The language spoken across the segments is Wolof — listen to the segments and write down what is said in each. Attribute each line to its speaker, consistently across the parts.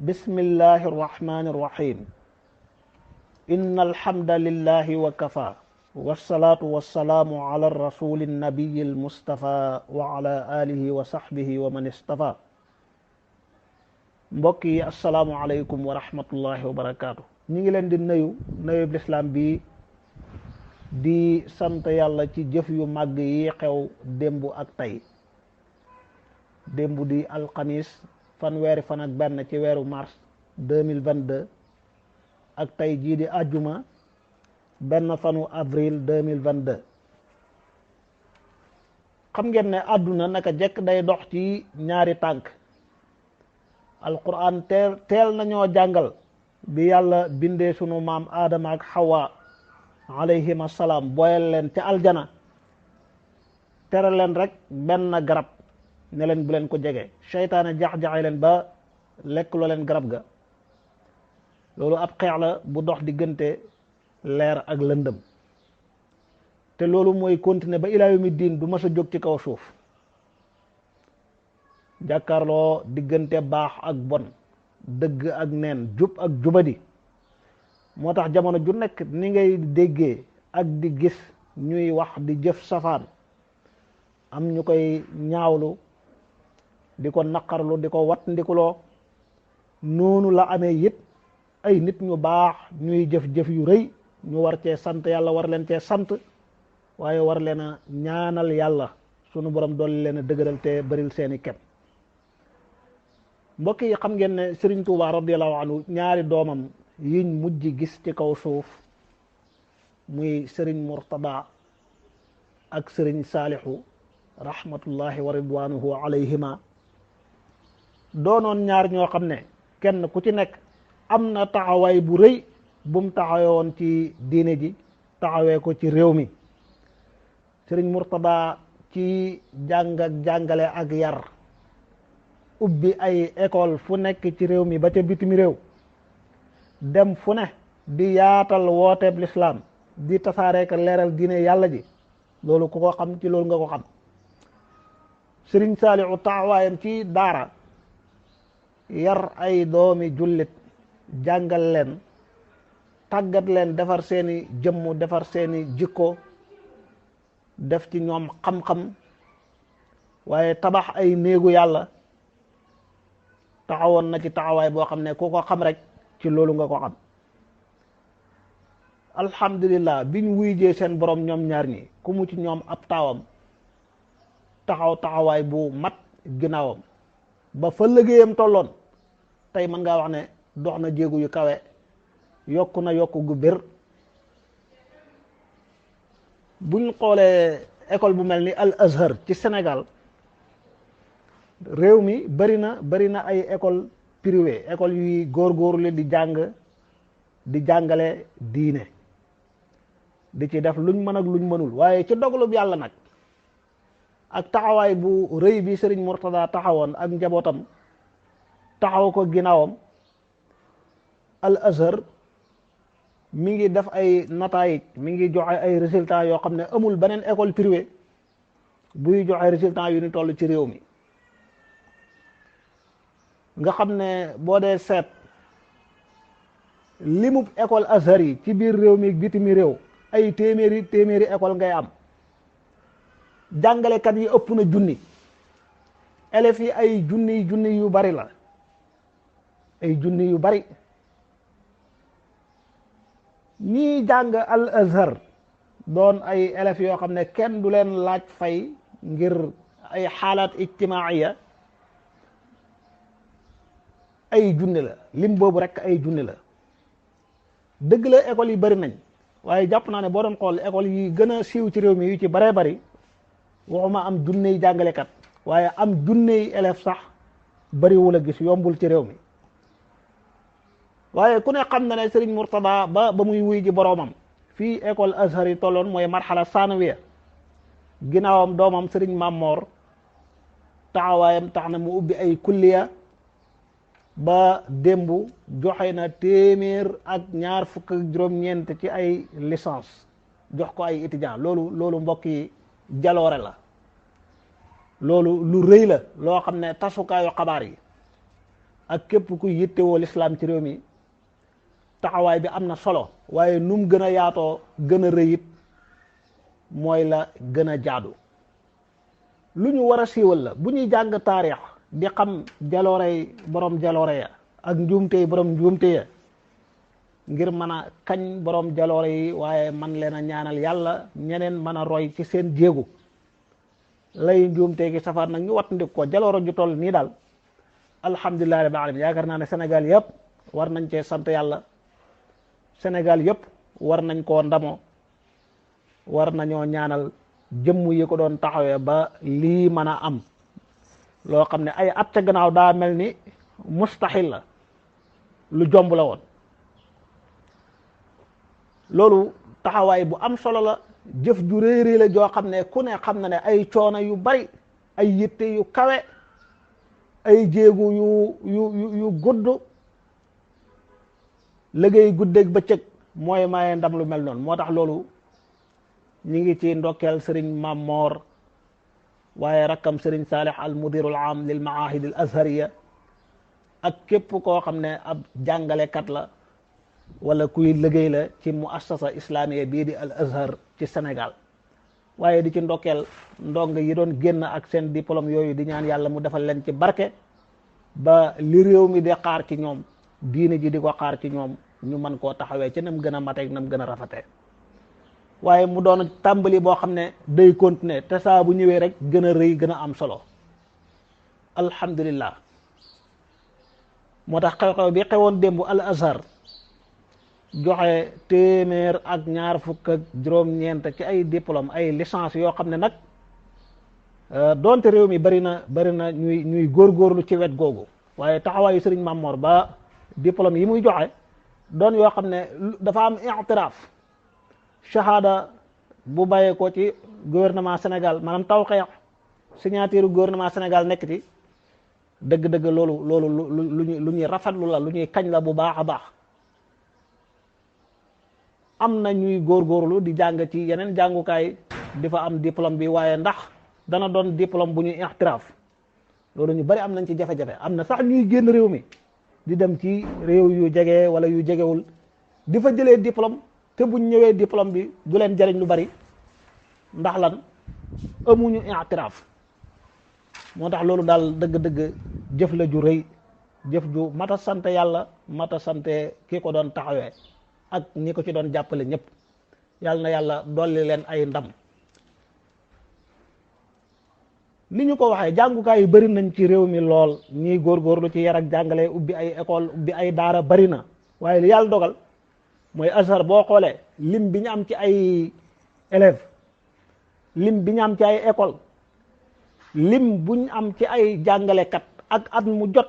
Speaker 1: بسم الله الرحمن الرحيم إن الحمد لله وكفى والصلاة والسلام على الرسول النبي المصطفى وعلى آله وصحبه ومن اصطفى mbokk yi asalaamualeykum wa rahmatullahi wa barakaatu. ñi ngi leen di nuyu lislaam bi di sant yàlla ci jëf yu màgg yi xew démb ak tey. démb di alxamis fanweeri fan ak benn ci weeru mars 2022 ak tey jii di àjjuma benn fanu avril 2022. xam ngeen ne àdduna naka jekk day dox ci ñaari tànk. alquran teel nañoo jàngal bi yàlla bindee sunu maam aadama ak xawa alayhim assalaam boyal leen ca aljana tere leen rek benn garab ne leen bu leen ko jege seytaane jax-jaxe leen ba lekk loo leen garab ga. loolu ab xeex la bu dox diggante leer ak lëndëm te loolu mooy continuer ba ilaa yawmi diin du mës a jóg ci kaw suuf. jàkkaarloo diggante baax ak bon, dëgg ak neen, jub ak jubadi. moo tax jamono ju nekk ni ngay déggee ak di gis ñuy wax di jëf safaan am ñu koy ñaawlu di ko naqarlu di ko wat ndikuloo. noonu la amee it ay nit ñu baax ñuy jëf-jëf yu rëy ñu war cee sant yàlla war leen cee sant waaye war leen a ñaanal yàlla sunu borom dolli leen a dëgëral te bëril seeni kem. mbokk yi xam ngeen ne Serigne Touba radiyallahu anhu ñaari doomam yiñ mujj gis ci kaw suuf muy Serigne Murtada ak Serigne Saalihu rahmatullahi wa ridwanuhu alayhima doonoon ñaar ñoo xam ne kenn ku ci nekk am na taxawaay bu rëy bum taxawoon ci diine ji taxawee ko ci réew mi. Serigne Murtada ci jàng ak jàngale ak yar ubbi ay école fu nekk ci réew mi ba ca bitim réew dem fu ne di yaatal wooteeb lislaam di tasaareek leeral diine yàlla ji loolu ku ko xam ci loolu nga ko xam. Sëriñ Saalihu taxawaayam ci daara yar ay doomi jullit jàngal leen tàggat leen defar seeni jëmm defar seeni jikko def ci ñoom xam-xam waaye tabax ay néegu yàlla taxawoon na ci taxawaay boo xam ne ku ko xam rek ci loolu nga ko xam. alhamdulillah biñ wuy jee seen borom ñoom ñaar ñi ku mu ci ñoom ab taawam taxawaay bu mat ginnaawam ba fa liggéeyam tolloon tey mën ngaa wax ne dox na jéegu yu kawe yokku na yokku gu bir. buñ xoolee école bu mel ni Al Azhar ci Sénégal réew mi bari na ay école privée école yuy góorgóorlu di jàng di jàngale diine di ci def luñ mën ak luñ mënul waaye ci dogalub yàlla nag ak taxawaay bu rëy bi Serigne Murtada taxawoon ak njabootam taxaw ko ginnaawam Al Azhar mi ngi def ay nataayij mi ngi joxe ay résultats yoo xam ne amul beneen école privée buy joxe résultats yu ni toll ci réew mi. nga xam ne boo dee seet limub école Azhar yi ci biir réew mi bitimi réew ay téeméeri école ngay am. jàngalekat yi ëpp na junni élèves yi ay junni yu bari la ay junni yu bari. ñii jàng Al Azhar doon ay élèves yoo xam ne kenn du leen laaj fay ngir ay xaalaat ijtimaaiya ay junni la lim boobu rek ay junni la. dëgg la école yi bari nañ waaye jàpp naa ne boo doon xool école yi gën a siiw ci réew mi yu ci baree bari waxuma am junney jàngalekat waaye am junney élèves sax bariwul a gis yombul ci réew mi. waaye ku ne xam na ne Serigne Murtada ba muy wuy ji boroomam fii école Azhar yi tolloon mooy marxala sanawiya ginnaawam doomam Serigne Mamor taxawaayam tax na mu ubbi ay kulliya ba démb joxe na 227 ci ay licence jox ko ay étudiants loolu mbokk yi jaloore la. loolu lu rëy la loo xam ne tasukaayu xabaar yi ak képp ku yittewoo lislaam ci réew mi taxawaay bi am na solo waaye nu mu gën a yaatoo gën a rëyit mooy la gën a jaadu. lu ñu war a siiwal la bu ñuy jàng taarix di xam jaloorey borom jaloore ya ak njuumtey borom njuumte ya ngir mën a kañ borom jaloore yi waaye man leen a ñaanal yàlla ñeneen mën a roy ci seen jéegu lay njuumte gi safar nag ñu wattandik ko jalooro ju toll nii daal alhamdulillahi rabbil alamin yaakaar naa ne Sénégal yëpp war nañ cee sant yàlla. Sénégal yëpp war nañ koo ndamoo war nañoo ñaanal jëmm yi ko doon taxawee ba lii mën a am loo xam ne ay at ca gannaaw daa mel ni mustaxil la lu jomb la woon. loolu taxawaay bu am solo la jëf ju réy la joo xam ne ku ne xam na ne ay coono yu bari ay yitte yu kawe ay jéegu yu gudd liggéey guddeeg bëccëg mooy maye ndam lu mel noonu. moo tax loolu ñi ngi ci ndokkeel sëriñ Mam Moor waaye rakkam sëriñ Saalih al mudirul am lil maahid al azhariya ak képp koo xam ne ab jàngalekat la wala kuy liggéey la ci muassasa islamiya bii di al azhar ci Sénégal. waaye di ci ndokkeel ndong yi doon génn ak seen diplôme yooyu di ñaan yàlla mu defal leen ci barke ba li réew mi di xaar ci ñoom diine ji di ko xaar ci ñoom ñu mën koo taxawee ci nam gën a mateeg nam gën a rafetee. waaye mu doon tàmbali boo xam ne day continuer te saa bu ñëwee rek gën a rëy gën a am solo alhamdulillah. moo tax xew-xew bi xewoon démb al azhar joxe 224 ci ay diplôme ay licence yoo xam ne nag doonte réew mi bari na ñuy góorgóorlu ci wet googu waaye taxawaayu sëriñ Mamor ba diplôme yi muy joxe doon yoo xam ne dafa am i'tiraaf shahada bu bàyyee ko ci gouvernement Sénégal maanaam tawqeex signature gouvernement Sénégal nekk ci dëgg-dëgg loolu lu ñuy rafetlu la lu ñuy kañ la bu baax a baax. am na ñuy góorgóorlu di jàng ci yeneen jàngukaay di fa am diplôme bi waaye ndax dana doon diplôme bu ñuy ixtiraaf loolu ñu bari am nañ ci jafe-jafe. am na sax ñuy génn réew mi di dem ci réew yu jege wala yu jegewul di fa jëlee diplôme te buñ ñëwee diplôme bi du leen jariñ lu bari ndax lan amuñu ixtiraaf. moo tax loolu daal dëgg-dëgg jëf la ju rëy jëf ju mata sant yàlla mata sante ki ko doon taxawee ak ñi ko ci doon jàppale ñëpp yàlla na yàlla dolli leen ay ndam. ni ñu ko waxee jàngukaay yu bari nañ ci réew mi lool ñiy góorgóorlu ci yar ak jàngale ubbi ay école ubbi ay daara bari na waaye li yàlla dogal mooy Azhar boo xoolee lim bi ñu am ci ay élèves lim bi ñu am ci ay école lim buñ am ci ay jàngalekat ak at mu jot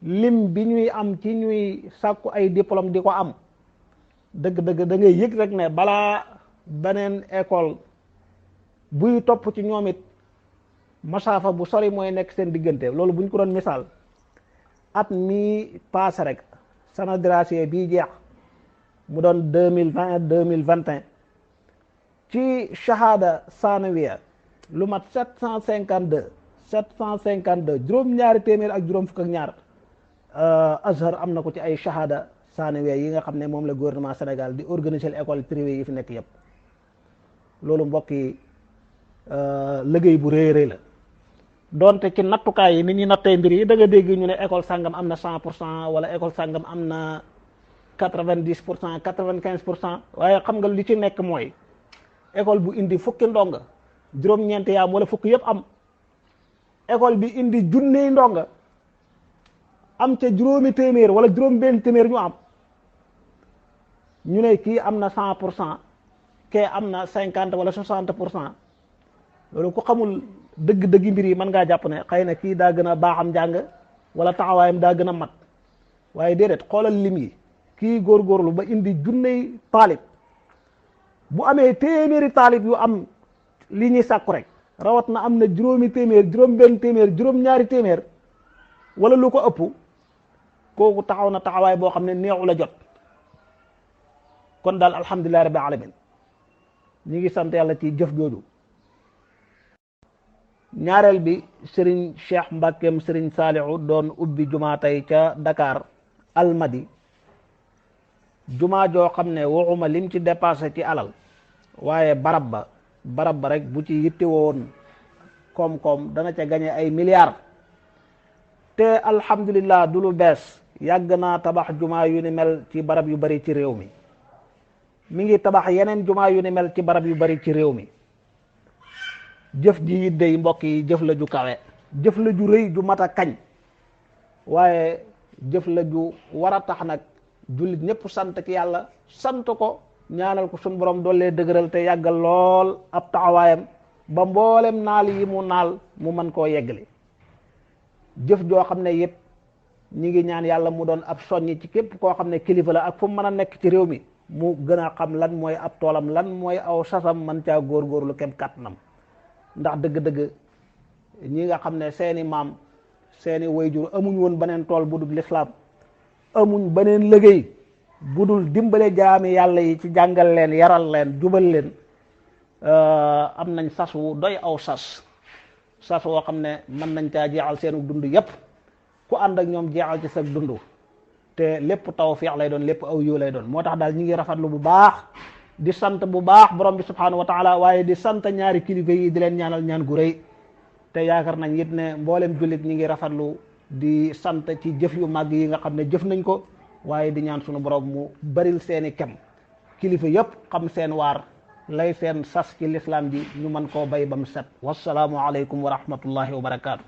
Speaker 1: lim bi ñuy am ci ñuy sàkku ay diplôme di ko am dëgg-dëgg da ngay yëg rek ne balaa beneen école buy topp ci ñoom it masaafa bu sori mooy nekk seen diggante. loolu buñ ko doon misaal at mi paase rek sana dirasiye bii jeex mu doon 2020 2021 ci shahada sanawiya lu mat 752 juróom-ñaari téeméer ak juróom fukk ak ñaar Azhar am na ko ci ay shahada sanawiya yi nga xam ne moom la gouvernement Sénégal di organiser école privée yi fi nekk yépp. loolu mbokk yi liggéey bu rëy rëy la donte ci nattukaay yi ni ñuy nattee mbir yi da nga dégg ñu ne école sàngam am na 100% wala école sàngam am na 90% 95%. waaye xam nga li ci nekk mooy école bu indi fukki ndonga juróom-ñeent yaam wala fukki yëpp am école bi indi junney ndonga am ca juróomi téeméer wala juróom benn téeméer ñu am ñu ne kii am na 100% kee am na 50 wala 60%. loolu ku xamul dëgg-dëgg mbir yi mën ngaa jàpp ne xëy na kii daa gën a baaxam njàng wala taxawaayam daa gën a mat waaye déedéet xoolal lim yi kii góorgóorlu ba indi junney taalib bu amee téeméeri taalib yu am li ñuy sàkku rek rawat na am na juróomi téeméer juróom benn téeméer juróom-ñaari téeméer wala lu ko ëpp kooku taxaw na taxawaay boo xam ne neexu la jot. kon daal alhamdulillahi rabbil alamin ñi ngi sant yàlla ci jëf jooju. ñaareel bi sëriñ Cheikh Mbàkkeem sëriñ Saalihu doon ubbi jumaa tey ca Dakar Almadi, jumaa joo xam ne waxuma lim ci dépassé ci alal, waaye barab ba rek bu ci yitte woon koom-koom dana ca gañe ay milliards. te alhamdulillah du lu bees, yàgg naa tabax jumaa yu ni mel ci barab yu bari ci réew mi ngi tabax yeneen jumaa yu ni mel ci barab yu bari ci réew mi. jëf ji it day mbokk yi jëf la ju kawe, jëf la ju rëy ju mat a kañ, waaye jëf la ju war a tax nag jullit ñëpp sant ci yàlla, sant ko, ñaanal ko suñ borom doollee dëgëral te yàggal lool ab taxawaayam ba mboolem naal yi mu naal mu mën koo yeggali. jëf joo xam ne it ñi ngi ñaan yàlla mu doon ab soññi ci képp koo xam ne kilifa la ak fu mu mën a nekk ci réew mi, mu gën a xam lan mooy ab toolam, lan mooy aw sasam, man caa góorgóorlu kem kàttanam. ndax dëgg-dëgg ñi nga xam ne seeni maam seeni wayjur amuñ woon beneen tool bu dul lislaam, amuñ beneen liggéey bu dul dimbale jaami yàlla yi ci jàngal leen, yaral leen, jubal leen, am nañ sas wu doy aw sas woo xam ne mën nañ caa jeexal seenu dund yépp, ku ànd ak ñoom jeexal ci sa dund, te lépp tawfiix lay doon, lépp aw yiw lay doon. moo tax daal ñi ngi rafetlu bu baax, di sant bu baax borom bi subhanahu wa taala, waaye di sant ñaari kilifa yi di leen ñaanal ñaan gu rëy. te yaakaar nañ it ne mboolem jullit ñi ngi rafetlu di sant ci jëf yu màgg yi nga xam ne jëf nañ ko, waaye di ñaan sunu borom mu baril seeni kem. kilifa yépp xam seen waar, lay seen sas ci lislaam ji ñu mën koo bay ba mu set. wassalaamu aleykum wa rahmatullahi wa barakaatu.